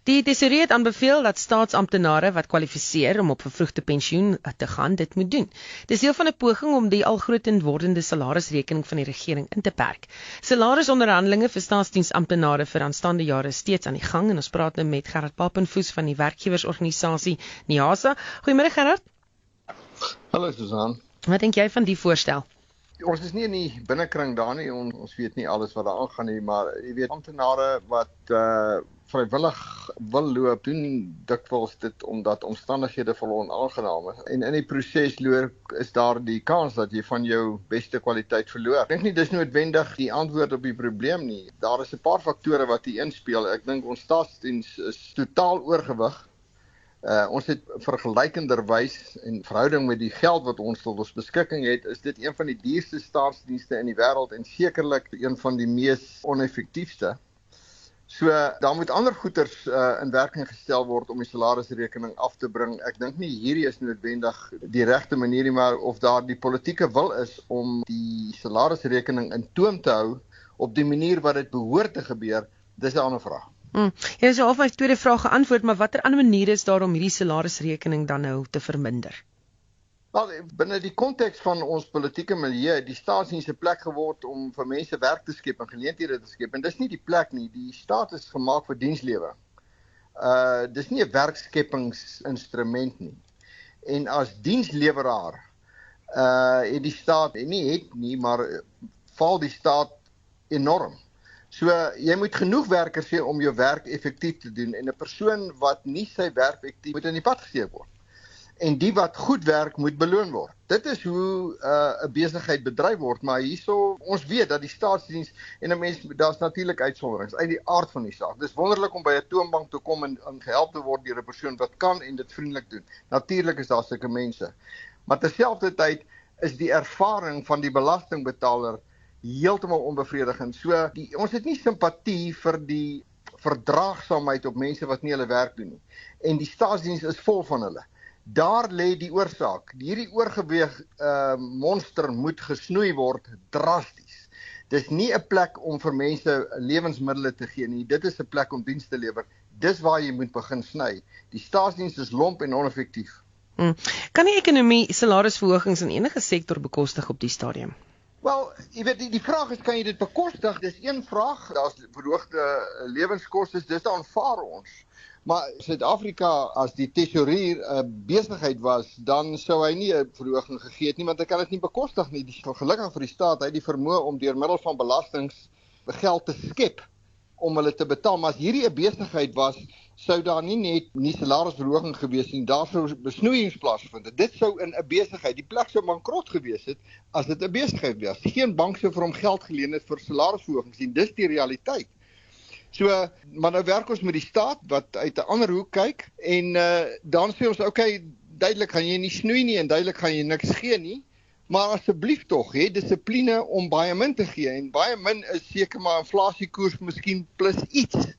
Die tesourier het aanbeveel dat staatsamptenare wat kwalifiseer om op vervroegde pensioen te gaan, dit moet doen. Dis deel van 'n poging om die al groter wordende salarisrekening van die regering in te perk. Salarisonderhandelinge vir staatsdiensamptenare vir aanstaande jare is steeds aan die gang en ons praat nou met Gerard Papenfoes van die werkgewersorganisasie NIASA. Goeiemôre Gerard. Hallo Susan. Wat dink jy van die voorstel? Ons is nie in die binnekring daar nie, ons weet nie alles wat daar aangaan nie, maar jy weet, amptenare wat vrywillig wil loop, doen dikwels dit omdat omstandighede vir hulle onaangenaam is. En in die proses is daar die kans dat jy van jou beste kwaliteit verloor. Ek dink nie dis noodwendig die antwoord op die probleem nie. Daar is 'n paar faktore wat hier inspel. Ek dink ons staatsdiens is totaal oorgewig. Ons het vergelykenderwys in verhouding met die geld wat ons tot ons beskikking het, is dit een van die duurste staatsdienste in die wêreld en sekerlik een van die mees oneffektiefste. So daar moet ander goeders in werking gestel word om die salarisrekening af te bring. Ek dink nie hierdie is noodwendig die regte manier nie, maar of daar die politieke wil is om die salarisrekening in toom te hou op die manier wat dit behoort te gebeur, dis 'n ander vraag. Jy het al my tweede vraag geantwoord, maar watter ander maniere is daar om hierdie salarisrekening dan nou te verminder? Wel, binne die konteks van ons politieke milieu, die staatsdiens 'n plek geword om vir mense werk te skep en geleenthede te skep. En dis nie die plek nie, die staat is gemaak vir dienslewering. Dis nie 'n werkskepingsinstrument nie. En as diensleweraar het die staat nie, maar val die staat enorm. So jy moet genoeg werkers hê om jou werk effektief te doen en 'n persoon wat nie sy werk effektief moet in die pad gesteek word. En die wat goed werk moet beloon word. Dit is hoe 'n besigheid bedryf word, maar hierso ons weet dat die staatsdiens en 'n mens daar's natuurlik uitsonderings uit die aard van die saak. Dis wonderlik om by 'n toonbank te kom en gehelp te word deur 'n persoon wat kan en dit vriendelik doen. Natuurlik is daar sulke mense. Maar terselfdertyd is die ervaring van die belastingbetaler heeltemal onbevredigend. So ons het nie simpatie vir die verdraagsaamheid op mense wat nie hulle werk doen nie. En die staatsdiens is vol van hulle. Daar lê die oorsaak. Hierdie oorgewig monster moet gesnoei word drasties. Dis nie 'n plek om vir mense lewensmiddels te gee nie. Dit is 'n plek om diens te lewer. Dis waar jy moet begin sny. Die staatsdiens is lomp en oneffektief. Kan die ekonomie salarisverhogings in enige sektor bekostig op die stadium? Wel, jy weet, die vraag is, kan jy dit bekostig? Dis een vraag. Daar's verhoogde lewenskoste, dis aanvaar ons. Maar Suid-Afrika, as die tesourier 'n besigheid was, dan sou hy nie 'n verhoging gegee het nie, want hy kan dit nie bekostig nie. Gelukkig vir die staat, hy het die vermoë om deur middel van belastings geld te skep om hulle te betaal. Maar as hierdie 'n besigheid was, sou daar nie salarisverhoging gewees nie. Daar sou besnoeiings plaasvind. Dit sou in 'n besigheid, die plek sou bankrot gewees het as dit 'n besigheid was. Geen bank sou vir hom geld geleen het vir salarisverhogings nie. Dis die realiteit. So, maar nou werk ons met die staat wat uit 'n ander hoek kyk en dan sê ons, okay, duidelik gaan jy nie snoei nie en duidelik gaan jy niks gee nie, maar asseblief tog, hê dissipline om baie min te gee en baie min is seker maar inflasiekoers miskien plus iets.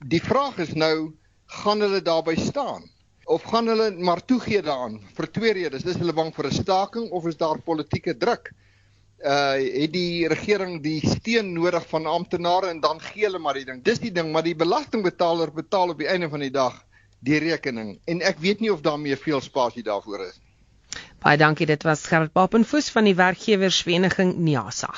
Die vraag is nou, gaan hulle daarby staan? Of gaan hulle maar toegee daaraan? Vir twee redes, is hulle bang vir 'n staking of is daar politieke druk? Het die regering die steun nodig van amptenare en dan gee hulle maar die ding. Dis die ding, maar die belastingbetaler betaal op die einde van die dag die rekening. En ek weet nie of daar meer veel spasie daarvoor is. Baie dankie, dit was Gerard Papenfoes van die werkgewersvereniging NIASA.